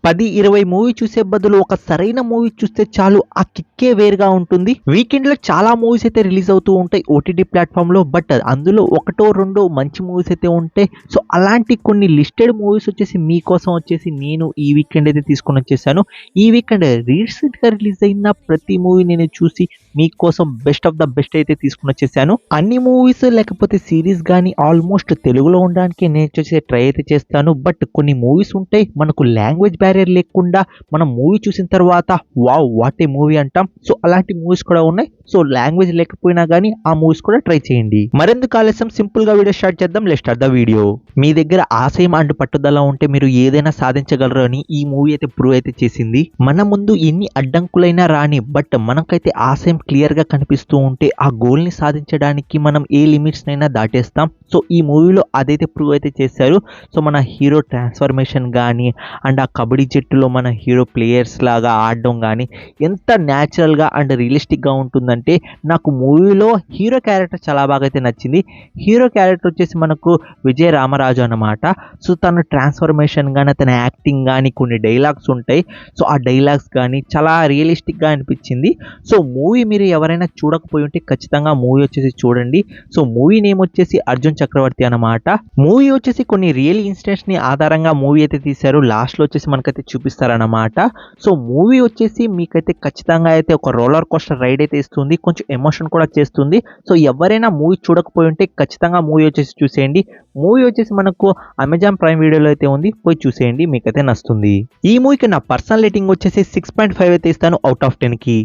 10-20 movie చూసే బదులు ఒక సరైన మూవీ చూస్తే చాలు, ఆ కిక్కే వేరుగా ఉంటుంది. వీకెండ్ లో చాలా మూవీస్ అయితే రిలీజ్ అవుతూ ఉంటాయి ఓటీటీ ప్లాట్ఫామ్ లో, బట్ అందులో ఒకటో రెండో మంచి మూవీస్ అయితే ఉంటాయి. సో అలాంటి కొన్ని లిస్టెడ్ మూవీస్ వచ్చేసి మీకోసం వచ్చేసి నేను ఈ వీకెండ్ అయితే తీసుకొని వచ్చేసాను. ఈ వీకెండ్ రీసెంట్ గా రిలీజ్ అయిన ప్రతి మూవీ నేను చూసి మీకోసం బెస్ట్ ఆఫ్ ద బెస్ట్ అయితే తీసుకుని వచ్చేసాను. అన్ని మూవీస్ లేకపోతే సిరీస్ గానీ ఆల్మోస్ట్ తెలుగులో ఉండడానికి నేను వచ్చేసి ట్రై అయితే చేస్తాను. బట్ కొన్ని మూవీస్ ఉంటాయి మనకు లాంగ్వేజ్ బ్యారియర్ లేకుండా మనం మూవీ చూసిన తర్వాత వావ్ వాట్ ఏ మూవీ అంటాం. సో అలాంటి మూవీస్ కూడా ఉన్నాయి. సో లాంగ్వేజ్ లేకపోయినా గానీ ఆ మూవీస్ కూడా ట్రై చేయండి. మరెందుకు ఆలస్యం, సింపుల్ గా వీడియో స్టార్ట్ చేద్దాం. Let's start the video. మీ దగ్గర ఆశయం అండ్ పట్టుదల ఉంటే మీరు ఏదైనా సాధించగలరు అని ఈ మూవీ అయితే ప్రూవ్ అయితే చేసింది. మన ముందు ఎన్ని అడ్డంకులైనా రాని, బట్ మనకైతే ఆశయం క్లియర్ గా కనిపిస్తూ ఉంటే ఆ గోల్ ని సాధించడానికి మనం ఏ లిమిట్స్ నైనా దాటేస్తాం. సో ఈ మూవీలో అదైతే ప్రూవ్ అయితే చేశారు. సో మన హీరో ట్రాన్స్ఫర్మేషన్ కానీ అండ్ ఆ కబడ్డీ జట్టులో మన హీరో ప్లేయర్స్ లాగా ఆడడం కానీ ఎంత న్యాచురల్గా అండ్ రియలిస్టిక్గా ఉంటుందంటే నాకు మూవీలో హీరో క్యారెక్టర్ చాలా బాగా అయితే నచ్చింది. హీరో క్యారెక్టర్ వచ్చేసి మనకు విజయ్ రామరాజు అన్నమాట. సో తన ట్రాన్స్ఫర్మేషన్ కానీ తన యాక్టింగ్ కానీ కొన్ని డైలాగ్స్ ఉంటాయి. సో ఆ డైలాగ్స్ కానీ చాలా రియలిస్టిక్గా అనిపించింది. సో మూవీ మీరు ఎవరైనా చూడకపోయి ఉంటే ఖచ్చితంగా మూవీ వచ్చేసి చూడండి. సో మూవీ నేమ్ వచ్చేసి అర్జున్ చక్రవర్తి అన్నమాట. మూవీ వచ్చేసి కొన్ని రియల్ ఇన్సిడెంట్స్ ని ఆధారంగా మూవీ అయితే తీశారు. లాస్ట్ లో వచ్చేసి మనకైతే చూపిస్తారన్నమాట. సో మూవీ వచ్చేసి మీకైతే ఖచ్చితంగా అయితే ఒక రోలర్ కోస్టర్ రైడ్ అయితే ఇస్తుంది, కొంచెం ఎమోషన్ కూడా చేస్తుంది. సో ఎవరైనా మూవీ చూడకపోయి ఉంటే ఖచ్చితంగా మూవీ వచ్చేసి చూసేయండి. మూవీ వచ్చేసి మనకు అమెజాన్ ప్రైమ్ వీడియోలో అయితే ఉంది, పోయి చూసేయండి, మీకైతే నచ్చుతుంది. ఈ మూవీకి నా పర్సనల్ రేటింగ్ వచ్చేసి 6.5 అయితే ఇస్తాను అవుట్ ఆఫ్ 10 కి.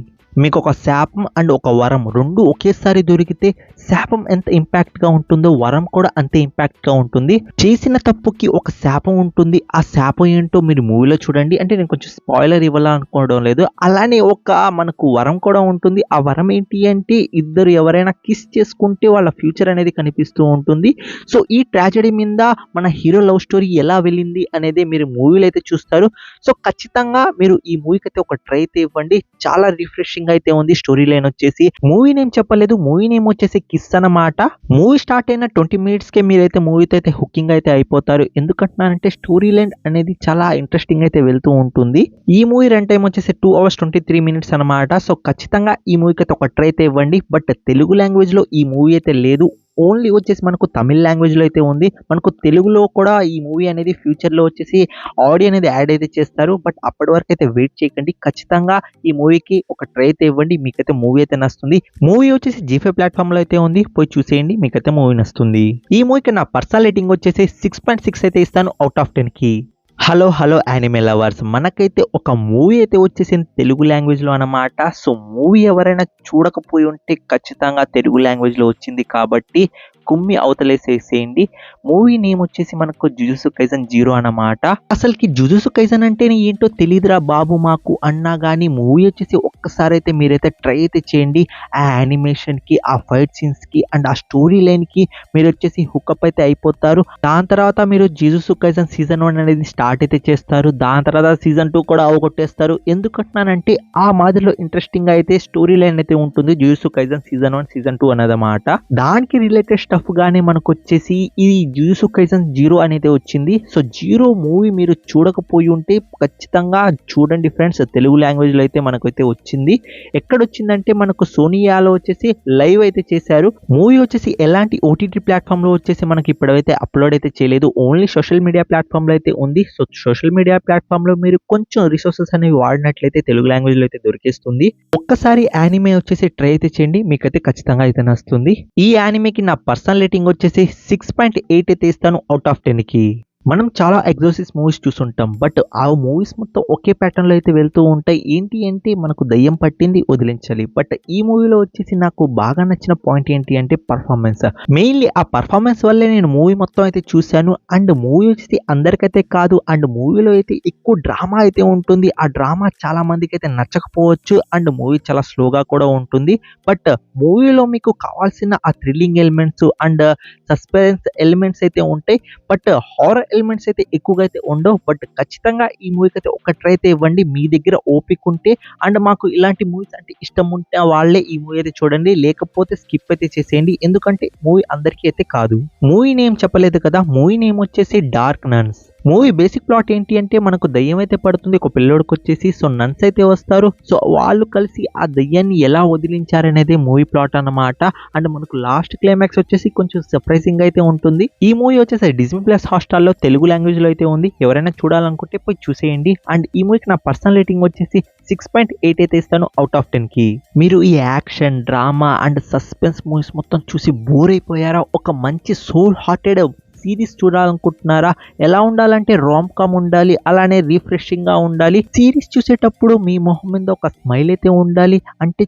మీకు ఒక శాపం అండ్ ఒక వరం రెండు ఒకేసారి దొరికితే శాపం ఎంత ఇంపాక్ట్ గా ఉంటుందో వరం కూడా అంతే ఇంపాక్ట్ గా ఉంటుంది. చేసిన తప్పుకి ఒక శాపం ఉంటుంది. ఆ శాపం ఏంటో మీరు మూవీలో చూడండి. అంటే నేను కొంచెం స్పాయిలర్ ఇవ్వాలనుకోవడం లేదు. అలానే ఒక మనకు వరం కూడా ఉంటుంది. ఆ వరం ఏంటి అంటే ఇద్దరు ఎవరైనా కిస్ చేసుకుంటే వాళ్ళ ఫ్యూచర్ అనేది కనిపిస్తూ ఉంటుంది. సో ఈ ట్రాజెడీ మీద మన హీరో లవ్ స్టోరీ ఎలా వెళ్ళింది అనేది మీరు మూవీలో అయితే చూస్తారు. సో ఖచ్చితంగా మీరు ఈ మూవీకి అయితే ఒక ట్రై అయితే ఇవ్వండి. చాలా రిఫ్రెషింగ్ అయితే ఉంది. స్టోరీ లైన్ వచ్చేసి మూవీ నేమ్ చెప్పలేదు, మూవీ నేమ్ వచ్చేసి కిస్ అన్నమాట. మూవీ స్టార్ట్ అయిన 20 minutes కే మీరైతే మూవీతో అయితే హుకింగ్ అయితే అయిపోతారు. ఎందుకంటున్నారంటే స్టోరీ లైన్ అనేది చాలా ఇంట్రెస్టింగ్ అయితే వెళ్తూ ఉంటుంది. ఈ మూవీ రన్ టైం వచ్చేసి 2 hours 23 minutes అన్నమాట. సో ఖచ్చితంగా ఈ మూవీకి అయితే ఒక ట్రై అయితే ఇవ్వండి. బట్ తెలుగు లాంగ్వేజ్ లో ఈ మూవీ అయితే లేదు, ఓన్లీ వచ్చేసి మనకు తమిళ లాంగ్వేజ్ లో అయితే ఉంది. మనకు తెలుగులో కూడా ఈ మూవీ అనేది ఫ్యూచర్ లో వచ్చేసి ఆడియో అనేది యాడ్ అయితే చేస్తారు. బట్ అప్పటి వరకు అయితే వెయిట్ చేయకండి. ఖచ్చితంగా ఈ మూవీకి ఒక ట్రై అయితే ఇవ్వండి, మీకైతే మూవీ అయితే నచ్చుతుంది. మూవీ వచ్చేసి G5 ప్లాట్ఫామ్ లో అయితే ఉంది, పోయి చూసేయండి, మీకైతే మూవీ నచ్చుతుంది. ఈ మూవీకి నా పర్సనల్ రేటింగ్ వచ్చేసి 6.6 అయితే ఇస్తాను అవుట్ ఆఫ్ 10 కి. హలో యానిమే లవర్స్, మనకైతే ఒక మూవీ అయితే వచ్చేసింది తెలుగు లాంగ్వేజ్ లో అన్నమాట. సో మూవీ ఎవరైనా చూడకపోయి ఉంటే ఖచ్చితంగా తెలుగు లాంగ్వేజ్ లో వచ్చింది కాబట్టి కుమ్మి అవతలేసేసేయండి. మూవీ నేమ్ వచ్చేసి మనకు జుజుత్సు కైసన్ 0 అన్నమాట. అసలుకి జుజుత్సు కైసన్ అంటేనే ఏంటో తెలియదురా బాబు మాకు అన్నా కానీ మూవీ వచ్చేసి ఒక్కసారి అయితే మీరైతే ట్రై అయితే చేయండి. ఆ యానిమేషన్ కి, ఆ ఫైట్ సీన్స్ కి అండ్ ఆ స్టోరీ లైన్ కి మీరు వచ్చేసి హుక్అప్ అయితే అయిపోతారు. దాని తర్వాత మీరు జుజుత్సు కైసన్ సీజన్ 1 అనేది స్టార్ట్ అయితే చేస్తారు. దాని తర్వాత సీజన్ 2 కూడా అవగొట్టేస్తారు. ఎందుకంటున్నానంటే ఆ మాదిరిలో ఇంట్రెస్టింగ్ అయితే స్టోరీ లైన్ అయితే ఉంటుంది జుజుత్సు కైసన్ సీజన్ 1 సీజన్ 2 అన్నమాట. దానికి రిలేటెడ్ స్టఫ్ గానే మనకు వచ్చేసి ఈ జుజుత్సు కైసన్ 0 అనేది వచ్చింది. సో 0 మూవీ మీరు చూడకపోయి ఉంటే ఖచ్చితంగా చూడండి ఫ్రెండ్స్. తెలుగు లాంగ్వేజ్ లో అయితే మనకైతే వచ్చింది. ఎక్కడొచ్చిందంటే మనకు సోనియాలో వచ్చేసి లైవ్ అయితే చేశారు. మూవీ వచ్చేసి ఎలాంటి ఓటీటీ ప్లాట్ఫామ్ లో వచ్చేసి మనకి ఇప్పుడైతే అప్లోడ్ అయితే చేయలేదు, ఓన్లీ సోషల్ మీడియా ప్లాట్ఫామ్ లో అయితే ఉంది. సో సోషల్ మీడియా ప్లాట్ఫామ్ లో మీరు కొంచెం రిసోర్సెస్ అనేవి వాడినట్లయితే తెలుగు లాంగ్వేజ్ లో అయితే దొరికేస్తుంది. ఒక్కసారి యానిమే వచ్చేసి ట్రై అయితే చేయండి, మీకైతే ఖచ్చితంగా అయితే నచ్చుతుంది. ఈ యానిమేకి నా పర్సనల్ రేటింగ్ వచ్చేసి 6.8 అయితే ఇస్తాను అవుట్ ఆఫ్ 10 కి. మనం చాలా ఎగ్జాసిస్ మూవీస్ చూసుంటాం, బట్ ఆ మూవీస్ మొత్తం ఒకే ప్యాటర్న్ లో అయితే వెళ్తూ ఉంటాయి. ఏంటి అంటే మనకు దయ్యం పట్టింది వదిలించాలి. బట్ ఈ మూవీలో వచ్చేసి నాకు బాగా నచ్చిన పాయింట్ ఏంటి అంటే పర్ఫార్మెన్స్. మెయిన్లీ ఆ పర్ఫార్మెన్స్ వల్లే నేను మూవీ మొత్తం అయితే చూశాను. అండ్ మూవీ వచ్చేసి అందరికైతే కాదు, అండ్ మూవీలో అయితే ఎక్కువ డ్రామా అయితే ఉంటుంది. ఆ డ్రామా చాలా మందికి అయితే నచ్చకపోవచ్చు. అండ్ మూవీ చాలా స్లోగా కూడా ఉంటుంది. బట్ మూవీలో మీకు కావాల్సిన ఆ thrilling elements and suspense elements అయితే ఉంటాయి. బట్ హారర్ ఎలిమెంట్స్ అయితే ఎక్కువగా అయితే ఉండవు. బట్ ఖచ్చితంగా ఈ మూవీకి అయితే ఒక ట్రై అయితే ఇవ్వండి, మీ దగ్గర ఓపిక ఉంటే. అండ్ మాకు ఇలాంటి మూవీస్ అంటే ఇష్టం ఉంటే వాళ్ళే ఈ మూవీ అయితే చూడండి, లేకపోతే స్కిప్ అయితే చేసేయండి. ఎందుకంటే మూవీ అందరికీ అయితే కాదు. మూవీ నేమ్ చెప్పలేదు కదా, మూవీ నేమ్ వచ్చేసి dark nuns. Movie basic plot ఏంటి అంటే మనకు దయ్యం అయితే పడుతుంది ఒక పిల్లోడికి వచ్చేసి. సో నన్స్ అయితే వస్తారు. సో వాళ్ళు కలిసి ఆ దయ్యాన్ని ఎలా వదిలించారనేది మూవీ ప్లాట్ అన్నమాట. అండ్ మనకు లాస్ట్ క్లైమాక్స్ వచ్చేసి కొంచెం సర్ప్రైజింగ్ అయితే ఉంటుంది. ఈ మూవీ వచ్చేసి డిజ్నీ ప్లస్ హాట్‌స్టార్‌లో తెలుగు లాంగ్వేజ్ లో అయితే ఉంది. ఎవరైనా చూడాలనుకుంటే పోయి చూసేయండి. అండ్ ఈ మూవీకి నా పర్సనల్ రేటింగ్ వచ్చేసి 6.8 అయితే ఇస్తాను అవుట్ ఆఫ్ 10కి. మీరు ఈ action, drama and suspense movies మొత్తం చూసి బోర్ అయిపోయారా? ఒక మంచి సోల్ హార్టెడ్ సిరీస్ చూడాలనుకుంటున్నారా? ఎలా ఉండాలంటే రామ్ కామ్ ఉండాలి, అలానే రిఫ్రెషింగ్ గా ఉండాలి. సిరీస్ చూసేటప్పుడు మీ మొహం మీద ఒక స్మైల్ అయితే ఉండాలి. అంటే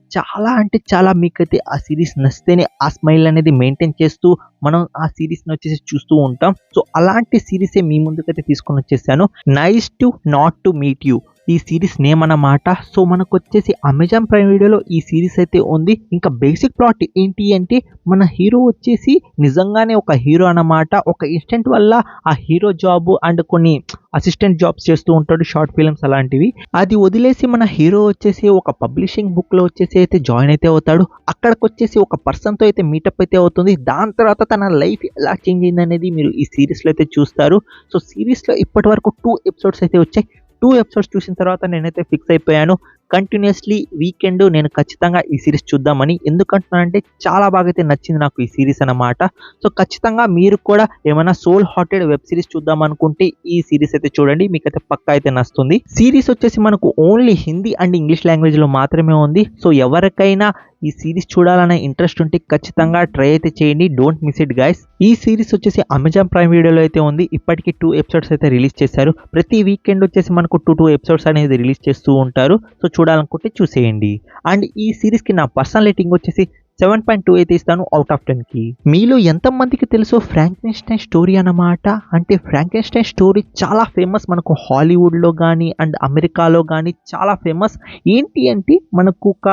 చాలా మీకైతే ఆ సిరీస్ నచ్చితేనే ఆ స్మైల్ అనేది మెయింటైన్ చేస్తూ మనం ఆ సిరీస్ ని వచ్చేసి చూస్తూ ఉంటాం. సో అలాంటి సిరీసే మీ ముందుకైతే తీసుకొని వచ్చేసాను. Nice to not to meet you ఈ సిరీస్ నేమ్ అన్నమాట. సో మనకు వచ్చేసి అమెజాన్ ప్రైమ్ వీడియోలో ఈ సిరీస్ అయితే ఉంది. ఇంకా బేసిక్ ప్లాట్ ఏంటి అంటే మన హీరో వచ్చేసి నిజంగానే ఒక హీరో అన్నమాట. ఒక ఇన్సిడెంట్ వల్ల ఆ హీరో జాబ్ అండ్ కొన్ని అసిస్టెంట్ జాబ్స్ చేస్తూ ఉంటాడు, షార్ట్ ఫిల్మ్స్ అలాంటివి. అది వదిలేసి మన హీరో వచ్చేసి ఒక పబ్లిషింగ్ బుక్ లో వచ్చేసి అయితే జాయిన్ అయితే అవుతాడు. అక్కడికి వచ్చేసి ఒక పర్సన్ తో అయితే మీటప్ అయితే అవుతుంది. దాని తర్వాత తన లైఫ్ ఎలా చేంజ్ అయింది అనేది మీరు ఈ సిరీస్ లో అయితే చూస్తారు. సో సిరీస్ లో ఇప్పటి వరకు 2 ఎపిసోడ్స్ అయితే వచ్చాయి. 2 ఎపిసోడ్స్ చూసిన తర్వాత నేనైతే ఫిక్స్ అయిపోయాను. కంటిన్యూస్లీ వీకెండ్ నేను ఖచ్చితంగా ఈ సిరీస్ చూద్దామని. ఎందుకంటున్నానంటే చాలా బాగా అయితే నచ్చింది నాకు ఈ సిరీస్ అన్నమాట. సో ఖచ్చితంగా మీరు కూడా ఏమైనా సోల్ హార్టెడ్ వెబ్ సిరీస్ చూద్దాం అనుకుంటే ఈ సిరీస్ అయితే చూడండి, మీకైతే పక్కా అయితే నచ్చుతుంది. సిరీస్ వచ్చేసి మనకు only Hindi and English language లో మాత్రమే ఉంది. సో ఎవరికైనా ఈ సిరీస్ చూడాలనే ఇంట్రెస్ట్ ఉంటే ఖచ్చితంగా ట్రై అయితే చేయండి. Don't miss it guys. ఈ సిరీస్ వచ్చేసి అమెజాన్ ప్రైమ్ వీడియోలో అయితే ఉంది. ఇప్పటికి 2 ఎపిసోడ్స్ అయితే రిలీజ్ చేశారు. ప్రతి వీకెండ్ వచ్చేసి మనకు 2 ఎపిసోడ్స్ అనేది రిలీజ్ చేస్తూ ఉంటారు. సో చూడాలనుకుంటే చూసేయండి. అండ్ ఈ సిరీస్ కి నా పర్సనల్ రేటింగ్ వచ్చేసి 7.2 అయితే ఇస్తాను అవుట్ ఆఫ్ 10కి. మీలో ఎంతమందికి తెలుసో ఫ్రాంకెన్‌స్టైన్ స్టోరీ అన్నమాట. అంటే ఫ్రాంకెన్‌స్టైన్ స్టోరీ చాలా ఫేమస్ మనకు హాలీవుడ్ లో కానీ అండ్ అమెరికాలో కానీ చాలా ఫేమస్. ఏంటి అంటే మనకు ఒక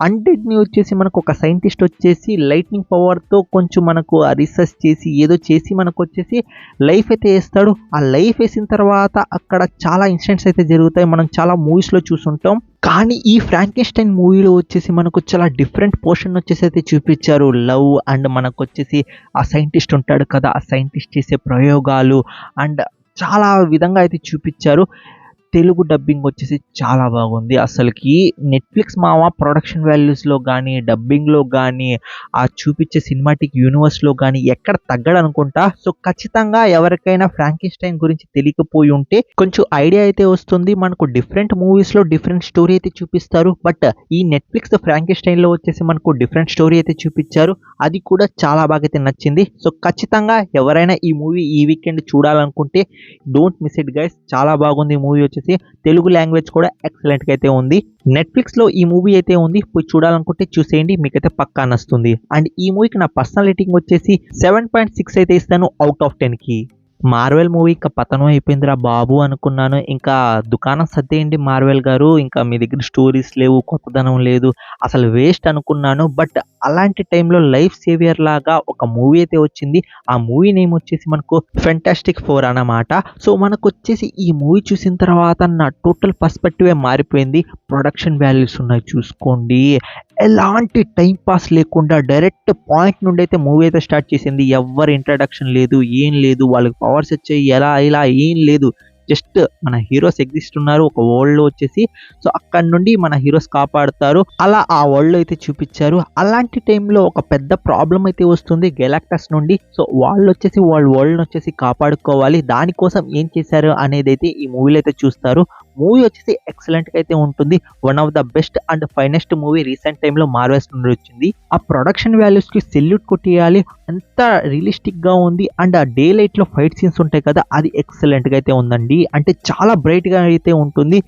అన్‌డెడ్‌ని వచ్చేసి మనకు ఒక సైంటిస్ట్ వచ్చేసి లైట్నింగ్ పవర్‌తో కొంచెం మనకు రీసెర్చ్ చేసి ఏదో చేసి మనకు వచ్చేసి లైఫ్ అయితే వేస్తాడు. ఆ లైఫ్ వేసిన తర్వాత అక్కడ చాలా ఇన్సిడెంట్స్ అయితే జరుగుతాయి. మనం చాలా మూవీస్లో చూసుంటాం. కానీ ఈ ఫ్రాంకెన్‌స్టైన్ మూవీలో వచ్చేసి మనకు చాలా డిఫరెంట్ పోర్షన్ వచ్చేసి అయితే చూపించారు. లవ్ అండ్ మనకు వచ్చేసి ఆ సైంటిస్ట్ ఉంటాడు కదా, ఆ సైంటిస్ట్ చేసే ప్రయోగాలు అండ్ చాలా విధంగా అయితే చూపించారు. తెలుగు డబ్బింగ్ వచ్చేసి చాలా బాగుంది. అసలుకి నెట్ఫ్లిక్స్ మామ ప్రొడక్షన్ వాల్యూస్లో కానీ డబ్బింగ్లో కానీ ఆ చూపించే సినిమాటిక్ యూనివర్స్లో కానీ ఎక్కడ తగ్గడు అనుకుంటా. సో ఖచ్చితంగా ఎవరికైనా ఫ్రాంకెన్‌స్టైన్ గురించి తెలియకపోయి ఉంటే కొంచెం ఐడియా అయితే వస్తుంది. మనకు డిఫరెంట్ మూవీస్లో డిఫరెంట్ స్టోరీ అయితే చూపిస్తారు. బట్ ఈ నెట్ఫ్లిక్స్ ఫ్రాంకెన్‌స్టైన్లో వచ్చేసి మనకు డిఫరెంట్ స్టోరీ అయితే చూపించారు. అది కూడా చాలా బాగా అయితే నచ్చింది. సో ఖచ్చితంగా ఎవరైనా ఈ మూవీ ఈ వీకెండ్ చూడాలనుకుంటే డోంట్ మిస్ ఇట్ గైస్. చాలా బాగుంది ఈ మూవీ వచ్చేసి. తెలుగు లాంగ్వేజ్ కూడా ఎక్సలెంట్ గా అయితే ఉంది. నెట్ఫ్లిక్స్ లో ఈ మూవీ అయితే ఉంది, పోయి చూడాలనుకుంటే చూసేయండి, మీకైతే పక్కా నచ్చుతుంది. అండ్ ఈ మూవీకి నా పర్సనల్ రేటింగ్ వచ్చేసి 7.6 అయితే ఇస్తాను అవుట్ ఆఫ్ 10కి. మార్వెల్ మూవీ ఇంకా పతనం అయిపోయిందిరా బాబు అనుకున్నాను. ఇంకా దుకాణం సర్దేయండి మార్వెల్ గారు, ఇంకా మీ దగ్గర స్టోరీస్ లేవు, కొత్తదనం లేదు, అసలు వేస్ట్ అనుకున్నాను. బట్ అలాంటి టైంలో లైఫ్ సేవియర్ లాగా ఒక మూవీ అయితే వచ్చింది. ఆ మూవీ నేమ్ వచ్చేసి మనకు ఫెంటాస్టిక్ 4 అన్నమాట. సో మనకు వచ్చేసి ఈ మూవీ చూసిన తర్వాత నా టోటల్ పర్స్పెక్టివే మారిపోయింది. ప్రొడక్షన్ వాల్యూస్ ఉన్నాయి చూసుకోండి, ఎలాంటి టైం పాస్ లేకుండా డైరెక్ట్ పాయింట్ నుండి అయితే మూవీ అయితే స్టార్ట్ చేసింది. ఎవరి ఇంట్రడక్షన్ లేదు, ఏం లేదు, వాళ్ళకి పవర్స్ వచ్చాయి ఎలా ఇలా ఏం లేదు. జస్ట్ మన హీరోస్ ఎగ్జిస్ట్ ఉన్నారు ఒక వరల్డ్ లో వచ్చేసి. సో అక్కడ నుండి మన హీరోస్ కాపాడుతారు, అలా ఆ వరల్డ్ లో అయితే చూపించారు. అలాంటి టైంలో ఒక పెద్ద ప్రాబ్లం అయితే వస్తుంది గెలాక్టస్ నుండి. సో వాళ్ళు వచ్చేసి వాళ్ళ వరల్డ్ వచ్చేసి కాపాడుకోవాలి. దానికోసం ఏం చేశారు అనేది అయితే ఈ మూవీలో అయితే చూస్తారు. మూవీ వచ్చేసి ఎక్సలెంట్ గా అయితే ఉంటుంది. One of the best and finest movie recent టైంలో మార్వెల్స్ నుండి వచ్చింది. ఆ ప్రొడక్షన్ వాల్యూస్ కి సెల్యూట్ కొట్టేయాలి, అంత రియలిస్టిక్ గా ఉంది. అండ్ ఆ డే లైట్ లో ఫైట్ సీన్స్ ఉంటాయి కదా, అది ఎక్సలెంట్ గా అయితే ఉందండి. అంటే చాలా బ్రైట్ గా అయితే ఉంటుంది.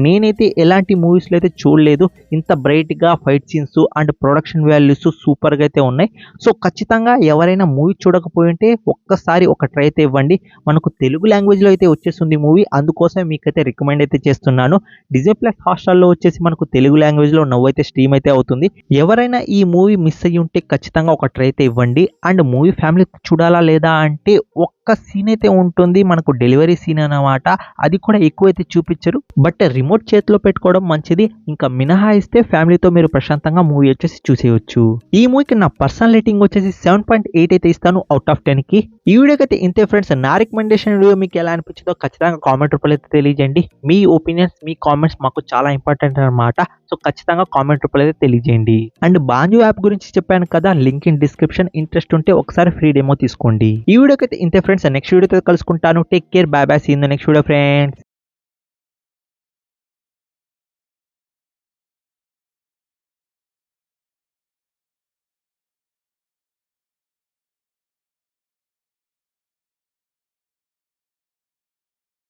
నేనైతే ఎలాంటి మూవీస్ లో అయితే చూడలేదు ఇంత బ్రైట్ గా fight scenes and production values super గా అయితే ఉన్నాయి. సో ఖచ్చితంగా ఎవరైనా మూవీ చూడకపోయి ఉంటే ఒక్కసారి ఒక ట్రై అయితే ఇవ్వండి. మనకు తెలుగు లాంగ్వేజ్ లో అయితే వచ్చేస్తుంది మూవీ, అందుకోసం మీకైతే రికమెండ్ అయితే చేస్తున్నాను. డిజ్నీ ప్లస్ హాట్‌స్టార్ లో వచ్చేసి మనకు తెలుగు లాంగ్వేజ్ లో నవ్వైతే స్ట్రీమ్ అయితే అవుతుంది. ఎవరైనా ఈ మూవీ మిస్ అయ్యి ఉంటే ఖచ్చితంగా ఒక ట్రై అయితే ఇవ్వండి. అండ్ మూవీ ఫ్యామిలీ చూడాలా లేదా అంటే ఒక్క సీన్ అయితే ఉంటుంది మనకు, డెలివరీ సీన్ అన్నమాట. అది కూడా ఎక్కువ అయితే చూపించరు, బట్ రిమోట్ చేతిలో పెట్టుకోవడం మంచిది. ఇంకా మినహాయిస్తే ఫ్యామిలీతో మీరు ప్రశాంతంగా మూవీ వచ్చేసి చూసేయొచ్చు. ఈ మూవీకి నా పర్సనల్ రేటింగ్ వచ్చేసి 7.8 అయితే ఇస్తాను అవుట్ ఆఫ్ 10 కి. ఈ వీడియోకి అయితే ఇంతే ఫ్రెండ్స్. నా రికమెండేషన్ వీడియో మీకు ఎలా అనిపించిందో ఖచ్చితంగా కామెంట్ రూపంలో అయితే తెలియజేయండి. మీ ఒపీనియన్స్, మీ కామెంట్స్ మాకు చాలా ఇంపార్టెంట్ అన్నమాట. సో ఖచ్చితంగా కామెంట్ రూపంలో అయితే తెలియజేయండి. అండ్ బాంజు యాప్ గురించి చెప్పాను కదా, లింక్ ఇన్ డిస్క్రిప్షన్. ఇంట్రెస్ట్ ఉంటే ఒకసారి ఫ్రీ డెమో తీసుకోండి. ఈ వీడియోకి అయితే ఇంతే ఫ్రెండ్స్. నెక్స్ట్ వీడియోతో కలుసుకుంటాను. Take care, bye bye, see in the next video friends.